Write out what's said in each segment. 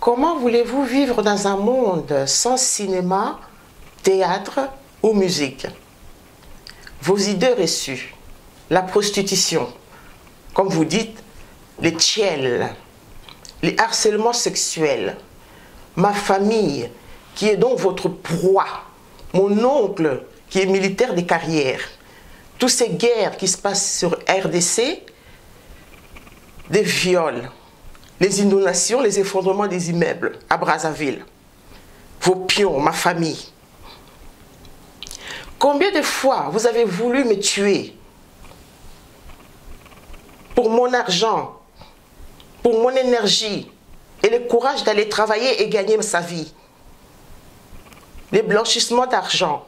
Comment voulez-vous vivre dans un monde sans cinéma, théâtre ou musique? Vos idées reçues, la prostitution, comme vous dites, les tiels, les harcèlements sexuels, ma famille, qui est donc votre proie, mon oncle, qui est militaire des carrières, toutes ces guerres qui se passent sur RDC, des viols, les inondations, les effondrements des immeubles à Brazzaville, vos pions, ma famille. Combien de fois vous avez voulu me tuer pour mon argent, pour mon énergie et le courage d'aller travailler et gagner sa vie? Les blanchissements d'argent,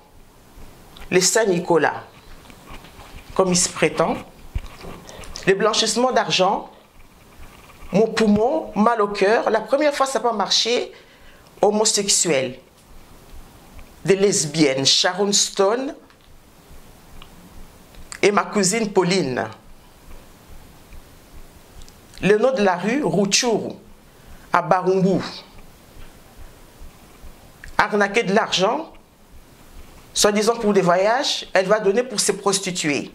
les Saint-Nicolas, comme il se prétend, les blanchissements d'argent, mon poumon, mal au cœur, la première fois ça n'a pas marché, homosexuel, des lesbiennes, Sharon Stone et ma cousine Pauline. Le nom de la rue, Rutshuru, à Barumbu. Arnaquer de l'argent, soi-disant pour des voyages, elle va donner pour se prostituer,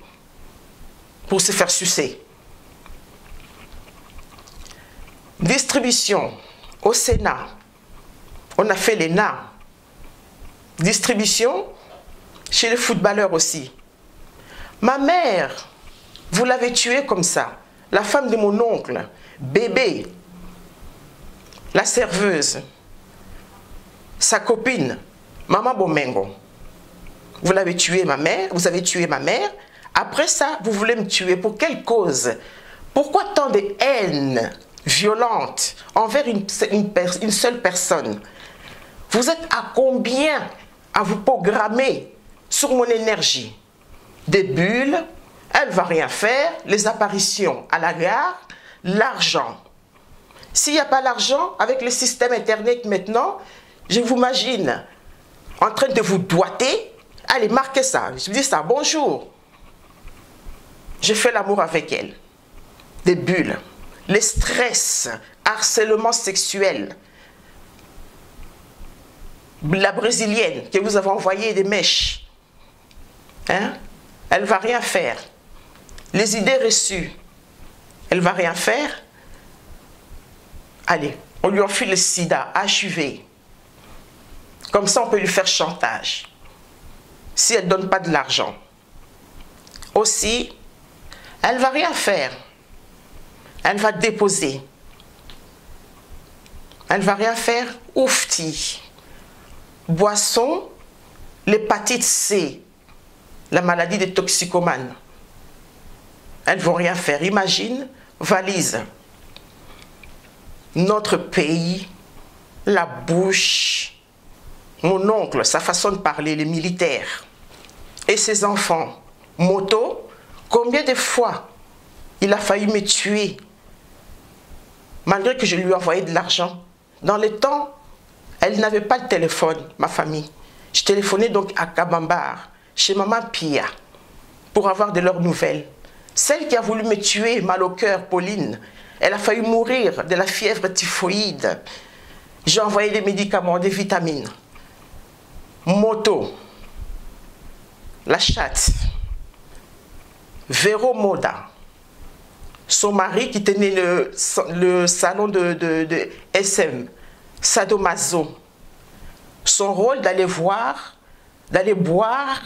pour se faire sucer. Distribution, au Sénat, on a fait l'ENA. Distribution, chez les footballeurs aussi. Ma mère, vous l'avez tuée comme ça. La femme de mon oncle, bébé, la serveuse, sa copine, Maman Bomengo. Vous l'avez tuée, ma mère, vous avez tué ma mère. Après ça, vous voulez me tuer. Pour quelle cause? Pourquoi tant de haine violente envers une seule personne? Vous êtes à combien à vous programmer sur mon énergie? Des bulles, elle ne va rien faire, les apparitions à la gare, l'argent. S'il n'y a pas l'argent, avec le système Internet maintenant, je vous imagine en train de vous doiter. Allez, marquez ça. Je vous dis ça, bonjour. Je fais l'amour avec elle. Des bulles, les stress, harcèlement sexuel. La brésilienne que vous avez envoyé des mèches. Hein? Elle ne va rien faire. Les idées reçues, elle ne va rien faire. Allez, on lui enfile le sida, HIV. Comme ça, on peut lui faire chantage. Si elle ne donne pas de l'argent. Aussi, elle ne va rien faire. Elle va déposer. Elle ne va rien faire. Oufti. Boisson, l'hépatite C, la maladie des toxicomanes. Elles ne vont rien faire. Imagine, valise. Notre pays, la bouche, mon oncle, sa façon de parler, les militaires et ses enfants. Moto, combien de fois il a failli me tuer malgré que je lui ai envoyé de l'argent. Dans le temps, elle n'avait pas de téléphone, ma famille. Je téléphonais donc à Kabambar, chez Maman Pia, pour avoir de leurs nouvelles. Celle qui a voulu me tuer, mal au cœur, Pauline, elle a failli mourir de la fièvre typhoïde. J'ai envoyé des médicaments, des vitamines. Moto, la chatte, Véro Moda, son mari qui tenait le salon de SM, Sadomaso. Son rôle d'aller voir, d'aller boire,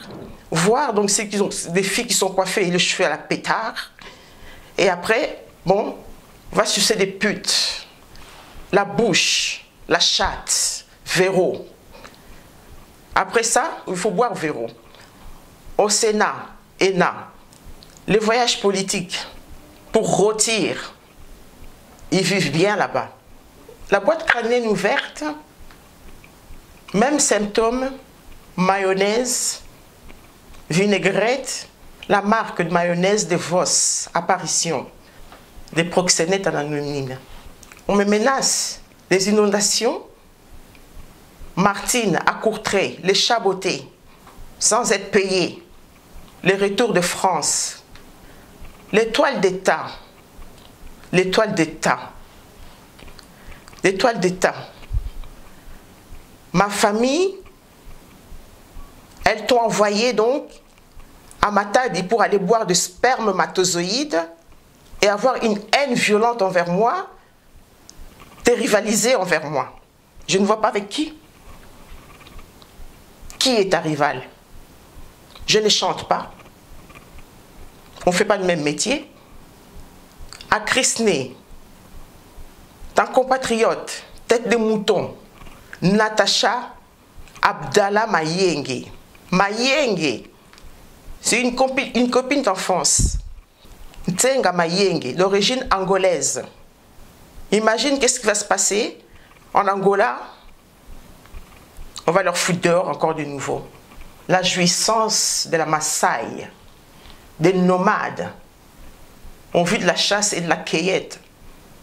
voir donc ceux qui ont des filles qui sont coiffées et les cheveux à la pétard. Et après, bon, va sucer des putes. La bouche, la chatte, Véro. Après ça, il faut boire Véro. Au Sénat, ENA, les voyages politiques pour rôtir. Ils vivent bien là-bas. La boîte crânienne ouverte, même symptôme, mayonnaise, vinaigrette, la marque de mayonnaise de Vos, apparition, des proxénètes anonymes. On me menace des inondations. Martine à Courtrai, les chabotés, sans être payés. Les retours de France. L'étoile d'État. L'étoile d'État. l'étoile d'État. Ma famille, elles t'ont envoyé donc à Matadi pour aller boire du spermatozoïde et avoir une haine violente envers moi, te rivaliser envers moi. Je ne vois pas avec qui. Qui est ta rivale? Je ne chante pas. On ne fait pas le même métier. À Crisné, ta compatriote, tête de mouton, Natacha Abdallah Mayenge. Mayenge, c'est une copine d'enfance. Ntenga Mayenge, d'origine angolaise. Imagine qu'est-ce qui va se passer en Angola. On va leur foutre dehors encore de nouveau. La jouissance de la Maasai, des nomades, ont vu de la chasse et de la cueillette.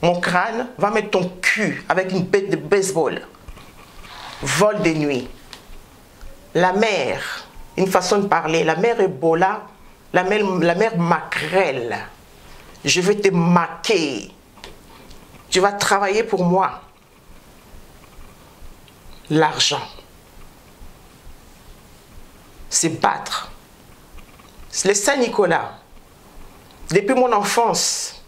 Mon crâne va mettre ton cul avec une bête de baseball. Vol de nuit. La mer, une façon de parler, la mer Ebola, la mer maquerelle. Je vais te maquer. Tu vas travailler pour moi. L'argent. C'est battre. C'est le Saint-Nicolas. Depuis mon enfance,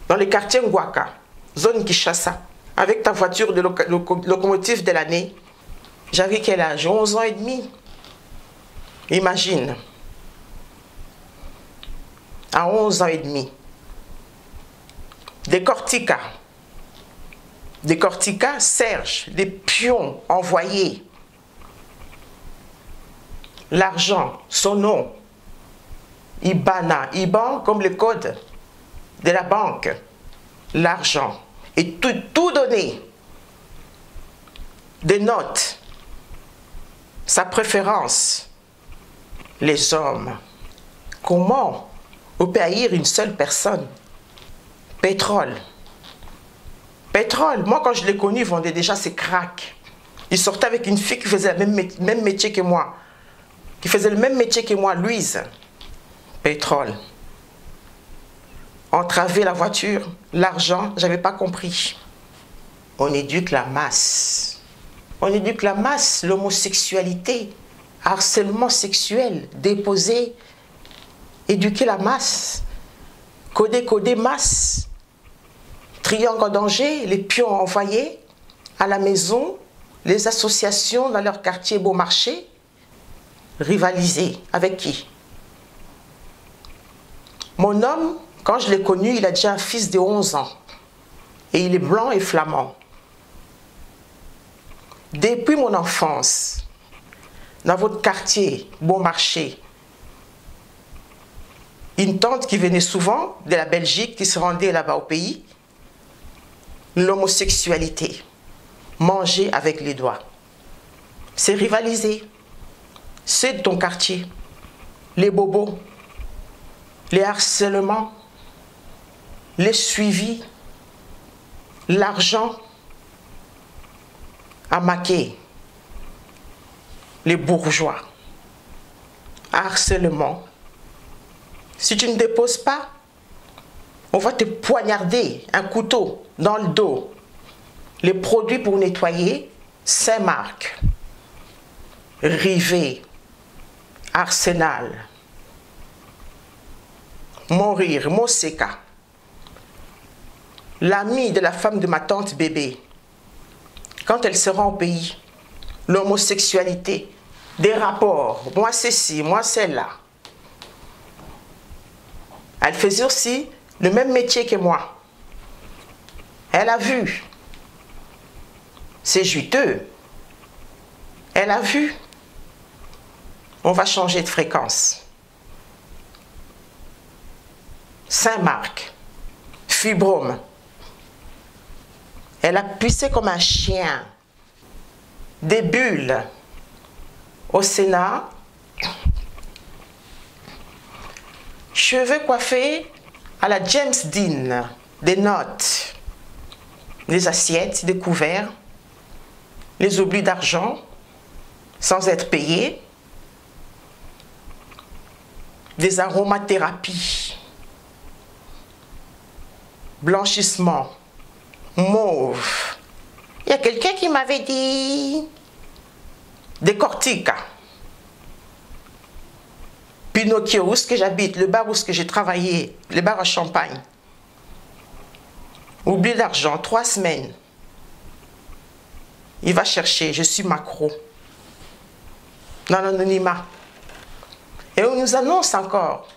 dans le quartier Ngwaka, zone Kinshasa, avec ta voiture de locomotive de l'année, j'avais quel âge? 11 ans et demi. Imagine. À 11 ans et demi. Des Cortica, Serge, des pions envoyés. L'argent, son nom. IBAN comme le code de la banque. L'argent. Et tout donné. Des notes. Sa préférence. Les hommes. Comment on peut haïr une seule personne? Pétrole. Pétrole. Moi, quand je l'ai connu, il vendait déjà ses cracks. Il sortait avec une fille qui faisait le même métier que moi. Qui faisait le même métier que moi, Louise. Pétrole. Entraver la voiture, l'argent, j'avais pas compris. On éduque la masse. On éduque la masse, l'homosexualité, harcèlement sexuel, déposer, éduquer la masse, coder masse, triangle en danger, les pions envoyés à la maison, les associations dans leur quartier beau marché, rivaliser avec qui? Mon homme, quand je l'ai connu, il a déjà un fils de 11 ans. Et il est blanc et flamand. Depuis mon enfance, dans votre quartier, bon marché, une tante qui venait souvent de la Belgique, qui se rendait là-bas au pays, l'homosexualité, manger avec les doigts, c'est rivaliser. C'est de ton quartier, les bobos, les harcèlements, les suivis, l'argent à maquer, les bourgeois, harcèlement. Si tu ne déposes pas, on va te poignarder un couteau dans le dos. Les produits pour nettoyer, Saint-Marc, Rivet, Arsenal, Mourir, Moseka, l'ami de la femme de ma tante bébé, quand elle se rend au pays, l'homosexualité, des rapports, moi c'est ci, moi c'est là. Elle faisait aussi le même métier que moi. Elle a vu. C'est juteux. Elle a vu. On va changer de fréquence. Saint-Marc, Fibrome. Elle a pissé comme un chien. Des bulles. Au Sénat. Cheveux coiffés à la James Dean. Des notes. Des assiettes, des couverts. Les oublis d'argent. Sans être payés. Des aromathérapies. Blanchissement. Mauve. Il y a quelqu'un qui m'avait dit décortique. Pinocchio, où est-ce que j'habite, le bar où est-ce que j'ai travaillé, le bar à Champagne. Oublie l'argent, 3 semaines. Il va chercher, je suis macro. Dans l'anonymat. Et on nous annonce encore.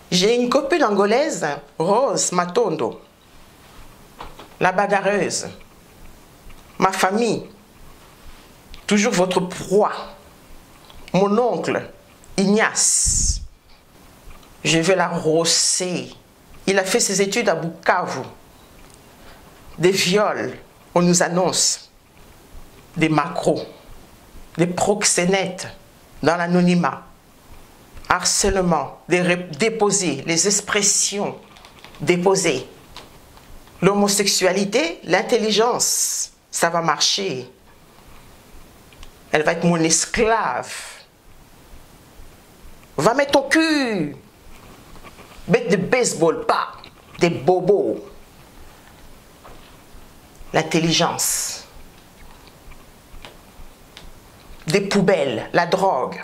J'ai une copine angolaise, Rose Matondo, la bagarreuse. Ma famille, toujours votre proie. Mon oncle, Ignace, je vais la rosser. Il a fait ses études à Bukavu. Des viols, on nous annonce. Des macros, des proxénètes dans l'anonymat. Harcèlement, déposés, les expressions déposées. L'homosexualité, l'intelligence, ça va marcher. Elle va être mon esclave. Va mettre ton cul. Bête de baseball, pas des bobos. L'intelligence. Des poubelles, la drogue.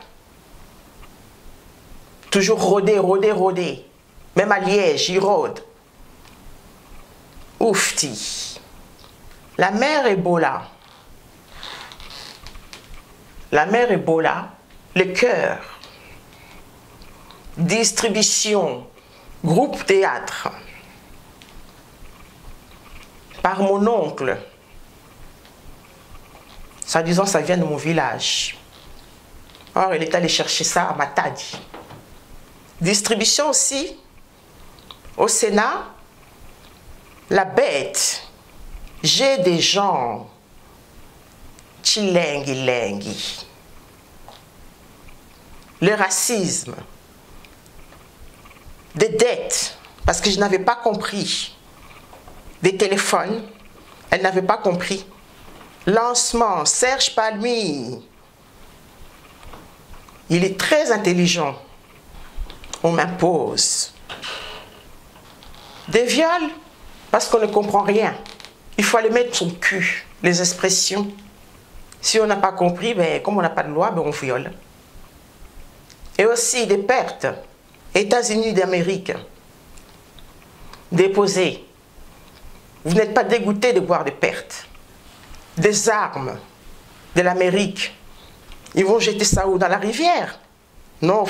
Toujours rôder, rôder, rôder. Même à Liège, il rôde. Oufti. La mère Ebola. La mère Ebola, le cœur. Distribution. Groupe théâtre. Par mon oncle. Soi-disant, ça vient de mon village. Or, il est allé chercher ça à Matadi. Distribution aussi. Au Sénat. La bête. J'ai des gens. Chilengi-lengi. Le racisme. Des dettes. Parce que je n'avais pas compris. Des téléphones. Elle n'avait pas compris. Lancement. Serge Palmy. Il est très intelligent. On m'impose. Des viols. Parce qu'on ne comprend rien. Il faut aller mettre son cul. Les expressions. Si on n'a pas compris, ben, comme on n'a pas de loi, ben, on viole. Et aussi des pertes. États-Unis d'Amérique. Déposées. Vous n'êtes pas dégoûté de voir des pertes. Des armes de l'Amérique. Ils vont jeter ça où? Dans la rivière? Non,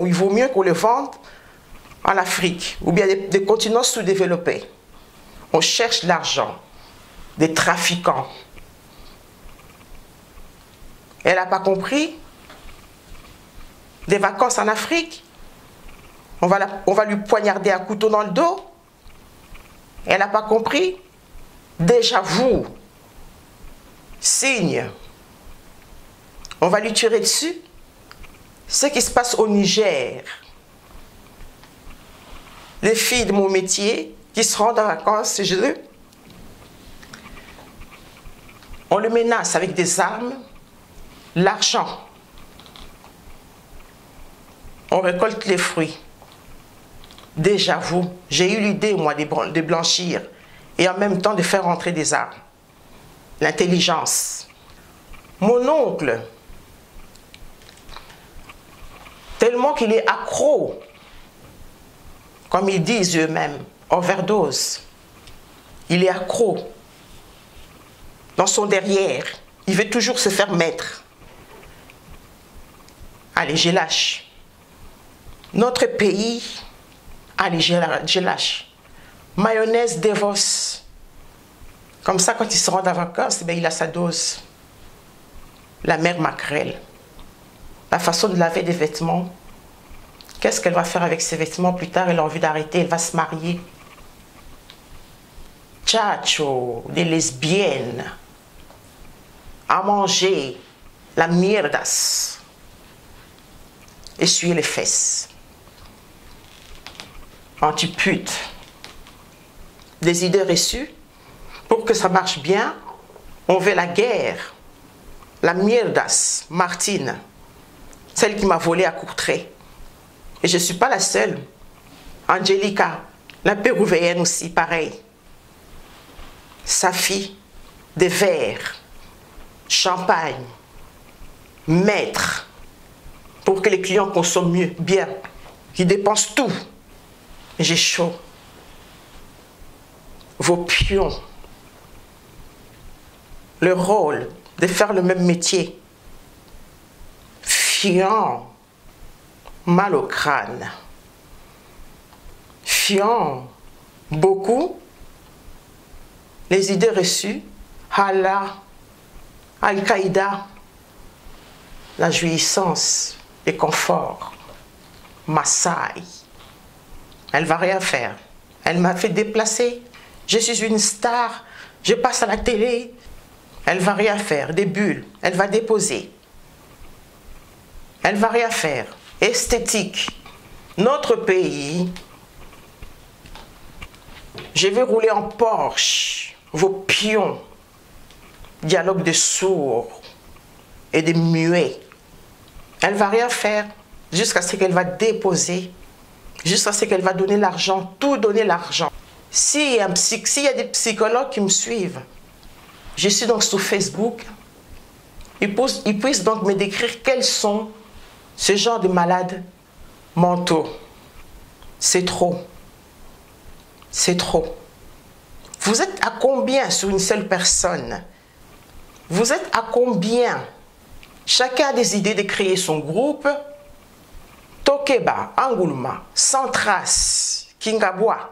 il vaut mieux qu'on les vende en Afrique. Ou bien des continents sous-développés. On cherche l'argent. Des trafiquants. Elle n'a pas compris. Des vacances en Afrique. On va lui poignarder un couteau dans le dos. Elle n'a pas compris. Déjà vous. Signe. On va lui tirer dessus. Ce qui se passe au Niger. Les filles de mon métier qui se rendent en vacances chez eux. On le menace avec des armes. L'argent. On récolte les fruits. Déjà vous, j'ai eu l'idée, moi, de blanchir et en même temps de faire rentrer des armes. L'intelligence. Mon oncle, tellement qu'il est accro, comme ils disent eux-mêmes, overdose. Il est accro. Dans son derrière, il veut toujours se faire mettre. Allez, je lâche. Notre pays, allez, je lâche. Mayonnaise Devos. Comme ça, quand il se rend en vacances, eh bien, il a sa dose. La mère maquerelle. La façon de laver des vêtements. Qu'est-ce qu'elle va faire avec ses vêtements plus tard? Elle a envie d'arrêter, elle va se marier. Tchacho, des lesbiennes. À manger. La mierdas. Essuyer les fesses. Anti-pute. Des idées reçues. Pour que ça marche bien, on veut la guerre. La mierdas, Martine. Celle qui m'a volé à Courtrai. Et je ne suis pas la seule. Angelica, la péruvéenne aussi, pareil. Safi, des verres, champagne, maître, pour que les clients consomment mieux, bien, qu'ils dépensent tout. J'ai chaud. Vos pions, le rôle de faire le même métier, fiant, mal au crâne, fiant, beaucoup, les idées reçues, Allah, Al-Qaïda, la jouissance, le confort, Maasai. Elle va rien faire. Elle m'a fait déplacer. Je suis une star. Je passe à la télé. Elle va rien faire. Des bulles. Elle va déposer. Elle va rien faire. Esthétique. Notre pays. Je vais rouler en Porsche. Vos pions. Dialogue de sourds et de muets. Elle va rien faire jusqu'à ce qu'elle va déposer, jusqu'à ce qu'elle va donner l'argent, tout donner l'argent. S'il y a des psychologues qui me suivent, je suis donc sur Facebook, ils puissent donc me décrire quels sont ce genre de malades mentaux. C'est trop. C'est trop. Vous êtes à combien sur une seule personne? Vous êtes à combien? Chacun a des idées de créer son groupe. Tokeba, Angoulma, sans trace, Kingabwa,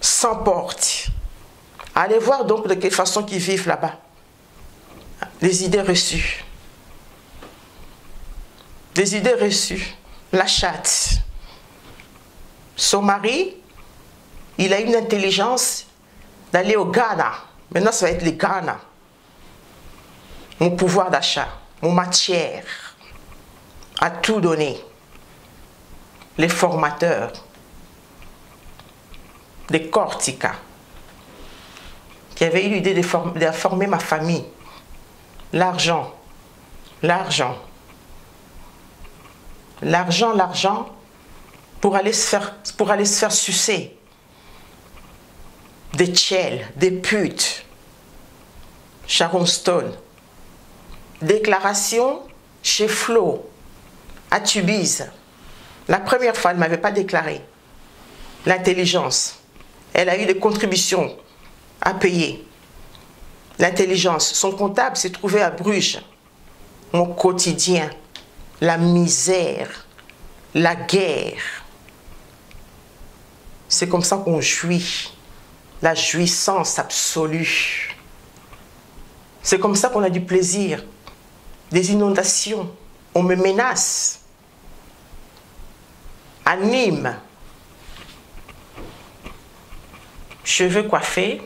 sans porte. Allez voir donc de quelle façon ils vivent là-bas. Les idées reçues. Des idées reçues. La chatte. Son mari, il a une intelligence d'aller au Ghana. Maintenant, ça va être le Ghana. Mon pouvoir d'achat, mon matière, à tout donner. Les formateurs, des Cortica, qui avaient eu l'idée de former ma famille. L'argent, l'argent, l'argent, l'argent, pour aller se faire sucer. Des tchèles, des putes. Sharon Stone. Déclaration chez Flo, à Tubize. La première fois, elle ne m'avait pas déclaré. L'intelligence. Elle a eu des contributions à payer. L'intelligence. Son comptable s'est trouvé à Bruges. Mon quotidien. La misère. La guerre. C'est comme ça qu'on jouit. La jouissance absolue. C'est comme ça qu'on a du plaisir. Des inondations. On me menace. À Nîmes. Cheveux coiffés.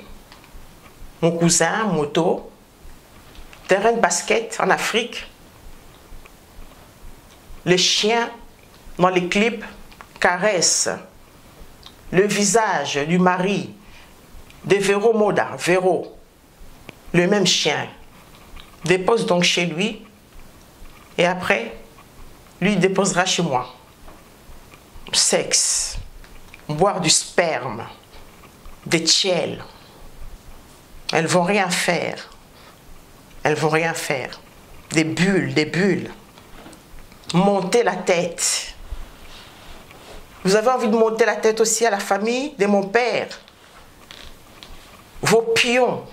Mon cousin, moto. Terrain de basket en Afrique. Les chiens, dans les clips, caressent le visage du mari de Véro Moda. Véro, le même chien, dépose donc chez lui. Et après, lui déposera chez moi. Sexe, boire du sperme, des tchèles. Elles vont rien faire. Elles vont rien faire. Des bulles, des bulles. Monter la tête. Vous avez envie de monter la tête aussi à la famille de mon père. Vos pions.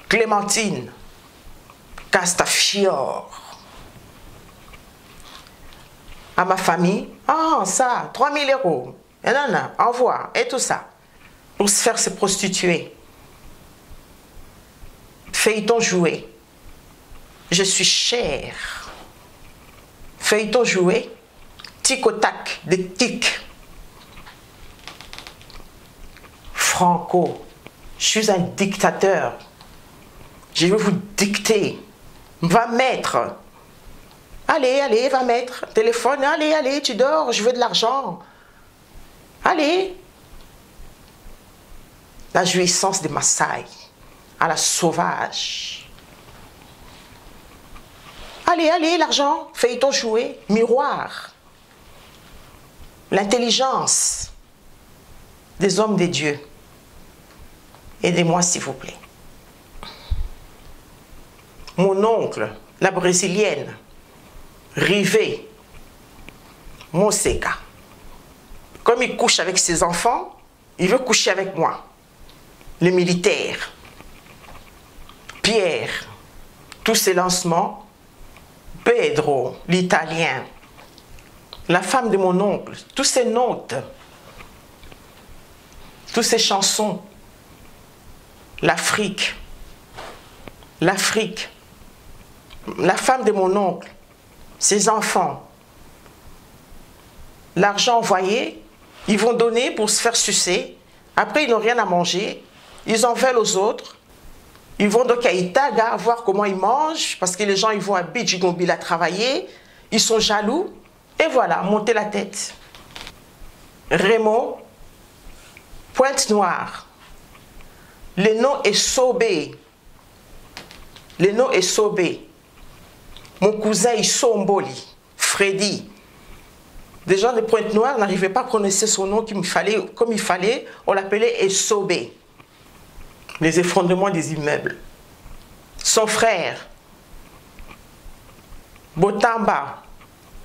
Clémentine. Castafiore. À ma famille, ah ça, 3 000 €. Et non, non, envoie, et tout ça. Pour se faire se prostituer. Feuilleton joué. Je suis chère. Feuilleton joué. Tic au tac, des tics. Franco, je suis un dictateur. Je vais vous dicter. Va mettre. Allez, allez, va mettre. Téléphone, allez, allez, tu dors, je veux de l'argent. Allez. La jouissance des Maasai, à la sauvage. Allez, allez, l'argent, feuilleton joué, miroir. L'intelligence des hommes de Dieu. Aidez-moi, s'il vous plaît. mon oncle, la brésilienne, Rivé, Monseka. Comme il couche avec ses enfants, il veut coucher avec moi. Les militaires, Pierre, tous ces lancements, Pedro, l'italien, la femme de mon oncle, tous ces notes, toutes ces chansons, l'Afrique, la femme de mon oncle, ses enfants, l'argent envoyé, ils vont donner pour se faire sucer, après ils n'ont rien à manger, ils en veulent aux autres, ils vont donc à Itaga voir comment ils mangent, parce que les gens ils vont à Bidjigombil à travailler, ils sont jaloux, et voilà, monter la tête. Rémo, Pointe-Noire, le nom est Sobé, le nom est Sobé. Mon cousin Isomboli, Freddy. Des gens de Pointe-Noire n'arrivaient pas à prononcer son nom comme il fallait, on l'appelait Esobé. Les effondrements des immeubles. Son frère, Botamba,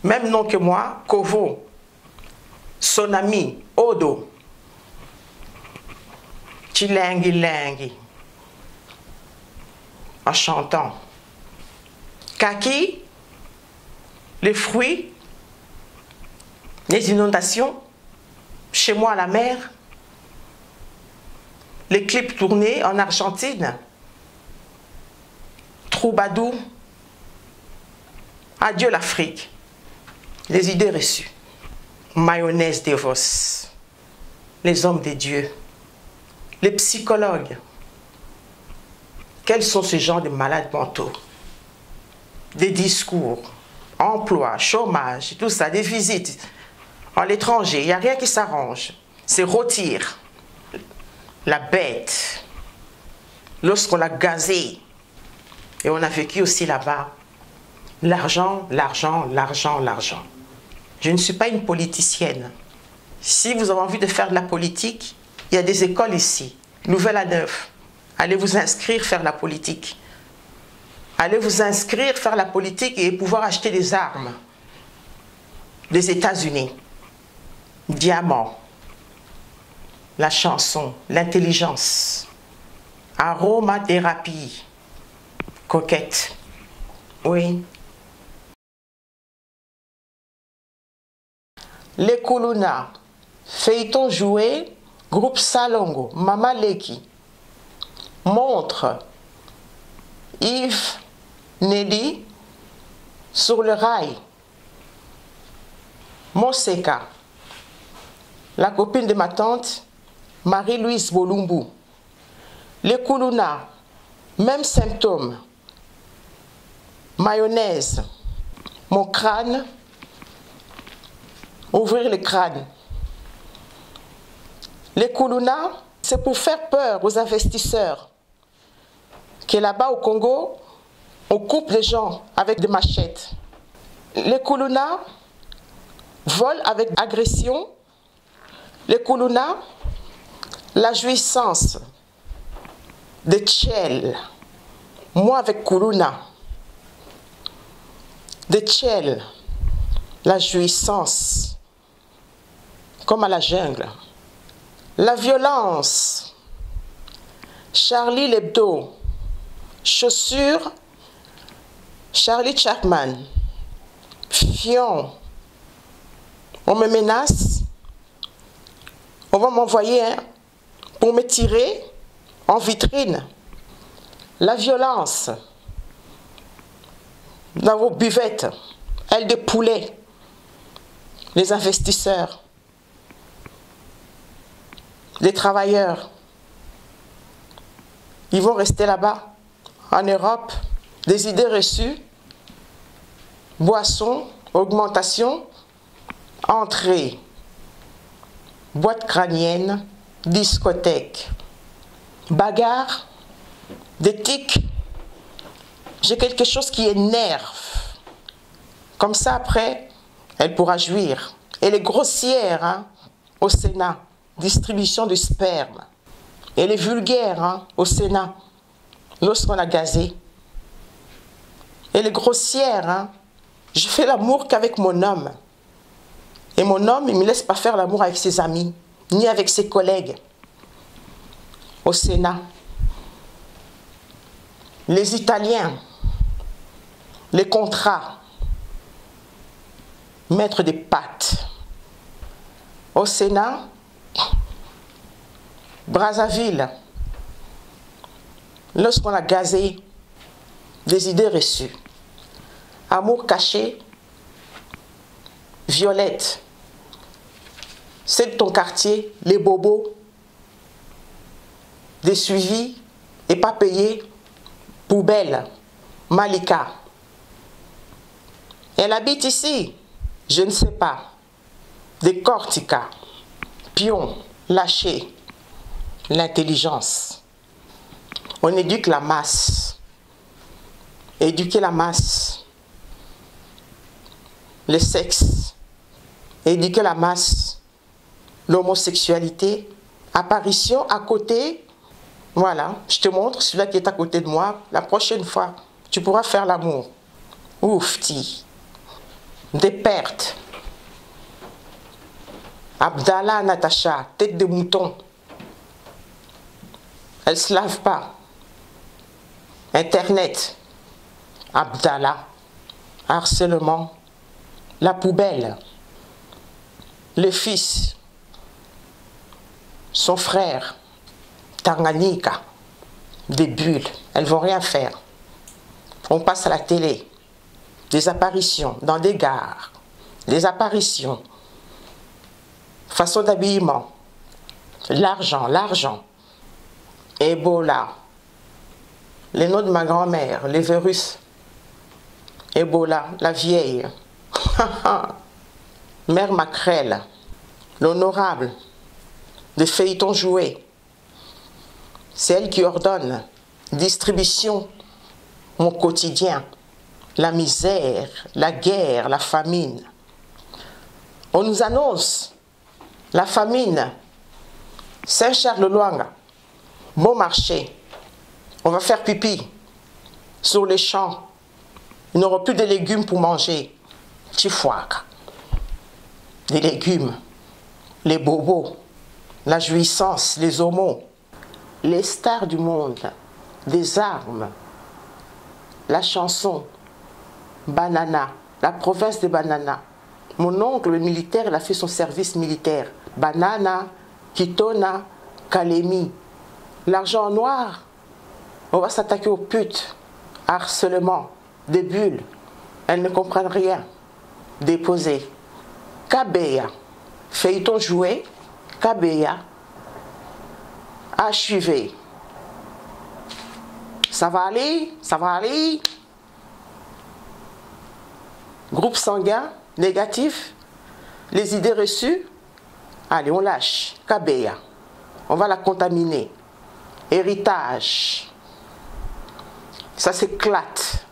même nom que moi, Kovo. Son ami, Odo. Chilengi-lengi. En chantant. Kaki, les fruits, les inondations, chez moi à la mer, les clips tournés en Argentine, Troubadou, adieu l'Afrique, les idées reçues, mayonnaise des Vos, les hommes des dieux, les psychologues. Quels sont ces gens de malades mentaux? Des discours, emploi, chômage, tout ça, des visites à l'étranger, il n'y a rien qui s'arrange. C'est rôtir la bête lorsqu'on l'a gazé. Et on a vécu aussi là-bas. L'argent, l'argent, l'argent, l'argent. Je ne suis pas une politicienne. Si vous avez envie de faire de la politique, il y a des écoles ici, Nouvelle à Neuf. Allez vous inscrire, faire la politique. Allez vous inscrire, faire la politique et pouvoir acheter des armes des États-Unis. Diamant, la chanson, l'intelligence, aromathérapie, coquette. Oui. Les Kuluna, feuilleton joué, groupe Salongo, Mama Leki, montre, Yves Nelly, sur le rail, Monseka, la copine de ma tante, Marie-Louise Bolumbu. Les Kuluna, même symptôme, mayonnaise, mon crâne, ouvrir le crâne. Les Kuluna, c'est pour faire peur aux investisseurs. Que là-bas au Congo, on coupe les gens avec des machettes. Les Kuluna volent avec agression. Les Kuluna, la jouissance de Tchel. Moi avec Kuluna. De Tchel, la jouissance, comme à la jungle. La violence, Charlie Hebdo. Chaussures, Charlie Chapman. Fion. On me menace. On va m'envoyer pour me tirer en vitrine. La violence. Dans vos buvettes, ailes de poulet. Les investisseurs. Les travailleurs. Ils vont rester là-bas. En Europe, des idées reçues, boissons, augmentation, entrée, boîte crânienne, discothèque, bagarre, des tics. J'ai quelque chose qui énerve. Comme ça, après, elle pourra jouir. Elle est grossière hein, au Sénat, distribution de sperme. Elle est vulgaire hein, au Sénat. Lorsqu'on a gazé, Elle est grossière, hein. Je fais l'amour qu'avec mon homme. Et mon homme, il ne me laisse pas faire l'amour avec ses amis, ni avec ses collègues. Au Sénat, les Italiens, les contrats, mettre des pattes. Au Sénat, Brazzaville, lorsqu'on a gazé des idées reçues. Amour caché, Violette, c'est de ton quartier, les bobos, des suivis et pas payés, poubelle, Malika. Elle habite ici, je ne sais pas, des Cortica, pion, lâché, l'intelligence. On éduque la masse, éduquer la masse, le sexe, éduquer la masse, l'homosexualité, apparition à côté. Voilà, je te montre celui-là qui est à côté de moi. La prochaine fois, tu pourras faire l'amour. Oufti. Des pertes. Abdallah, Natacha, tête de mouton. Elle ne se lave pas. Internet. Abdallah. Harcèlement. La poubelle. Le fils. Son frère. Tanganyika. Des bulles. Elles ne vont rien faire. On passe à la télé. Des apparitions dans des gares. Des apparitions. Façon d'habillement. L'argent, l'argent. Ebola. Les noms de ma grand-mère, les virus. Ebola, la vieille. Mère Macrel. L'honorable. Des feuilletons joués. C'est elle qui ordonne. Distribution. Mon quotidien. La misère, la guerre, la famine. On nous annonce la famine. Saint-Charles-de-Loanga. Bon marché. On va faire pipi sur les champs. Ils n'auront plus de légumes pour manger. Tifouaka. Des légumes. Les bobos. La jouissance. Les homos. Les stars du monde. Des armes. La chanson. Banana. La province de Banana. Mon oncle, le militaire, il a fait son service militaire. Banana, Kitona, Kalemi. L'argent noir, on va s'attaquer aux putes. Harcèlement, des bulles. Elles ne comprennent rien. Déposé. Kabeya. Feuilleton joué. Kabeya. HIV. Ça va aller? Ça va aller? Groupe sanguin, négatif. Les idées reçues. Allez, on lâche. Kabeya. On va la contaminer. Héritage. Ça s'éclate.